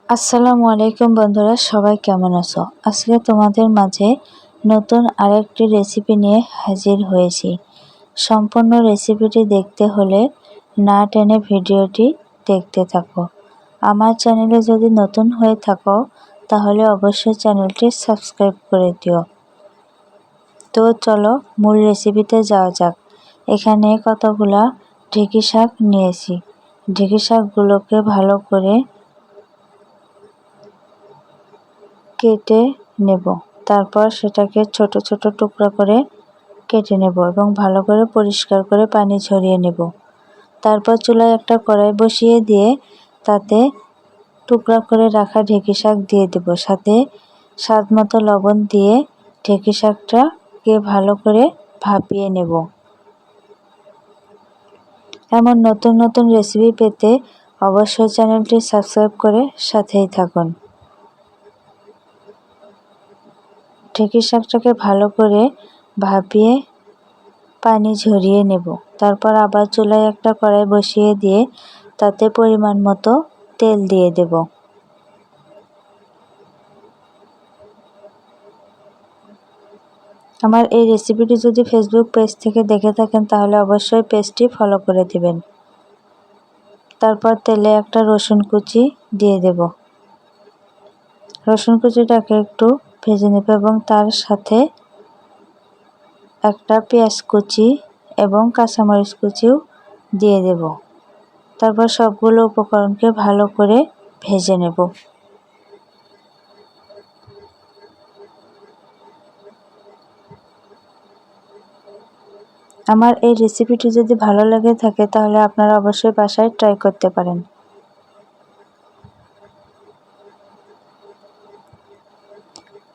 আসসালামু আলাইকুম বন্ধুরা, সবাই কেমন আছো? আজকে তোমাদের মাঝে নতুন আরেকটি রেসিপি নিয়ে হাজির হয়েছি। সম্পূর্ণ রেসিপিটি দেখতে হলে না টেনে ভিডিওটি দেখতে থাকো। আমার চ্যানেলে যদি নতুন হয়ে থাকো তাহলে অবশ্যই চ্যানেলটি সাবস্ক্রাইব করে দিও। তো চলো মূল রেসিপিতে যাওয়া যাক। এখানে কতগুলা ঢেঁকি শাক নিয়েছি। ঢেঁকি শাকগুলোকে ভালো করে কেটে নেব। তারপর সেটাকে ছোট ছোট টুকরা করে কেটে নেব এবং ভালো করে পরিষ্কার করে পানি ঝরিয়ে নেব। তারপর চুলায় একটা কড়াই বসিয়ে দিয়ে তাতে টুকরা করে রাখা ঢেঁকি শাক দিয়ে দেব। সাথে স্বাদ মতো লবণ দিয়ে ঢেঁকি শাকটাকে ভালো করে ভাপিয়ে নেব। এমন নতুন নতুন রেসিপি পেতে অবশ্যই চ্যানেলটি সাবস্ক্রাইব করে সাথেই থাকুন। ঢেঁকি শাকটাকে ভালো করে ভাপিয়ে পানি ঝরিয়ে নেব। তারপর আবার চুলায় একটা কড়াই বসিয়ে দিয়ে তাতে পরিমাণ মতো তেল দিয়ে দেব। আমার এই রেসিপিটি যদি ফেসবুক পেজ থেকে দেখে থাকেন তাহলে অবশ্যই পেজটি ফলো করে দিবেন। তারপর তেলে একটা রসুন কুচি দিয়ে দেব। রসুন কুচিটাকে একটু ভেজে নেব এবং তার সাথে একটা পেঁয়াজ কুচি এবং কাঁচামরিচ কুচিও দিয়ে দেব। তারপর সবগুলো উপকরণকে ভালো করে ভেজে নেব। আমার এই রেসিপিটি যদি ভালো লেগে থাকে তাহলে আপনারা অবশ্যই বাসায় ট্রাই করতে পারেন।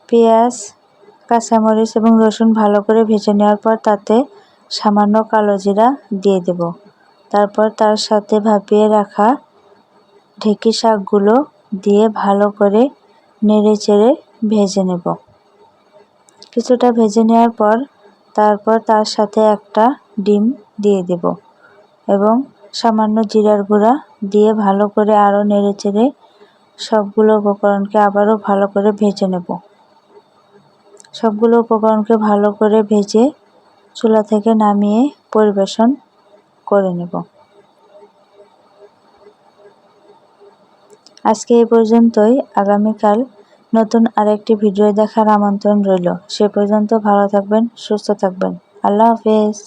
পেঁয়াজ, কাঁচামরিচ এবং রসুন ভালো করে ভেজে নেওয়ার পর তাতে সামান্য কালো জিরা দিয়ে দেব। তারপর তার সাথে ভাপিয়ে রাখা ঢেঁকি শাকগুলো দিয়ে ভালো করে নেড়ে চেড়ে ভেজে নেব। কিছুটা ভেজে নেওয়ার পর তারপর তার সাথে একটা ডিম দিয়ে দেব এবং সামান্য জিরার গুঁড়া দিয়ে ভালো করে আরও নেড়ে চেড়ে সবগুলো উপকরণকে আবারও ভালো করে ভেজে নেব। সবগুলো উপকরণকে ভালো করে ভেজে চুলা থেকে নামিয়ে পরিবেশন করে নেব। আজকে এই পর্যন্তই। আগামীকাল নতুন আরেকটি ভিডিও দেখার আমন্ত্রণ রইল। সে পর্যন্ত ভালো থাকবেন, সুস্থ থাকবেন। আল্লাহ হাফেজ।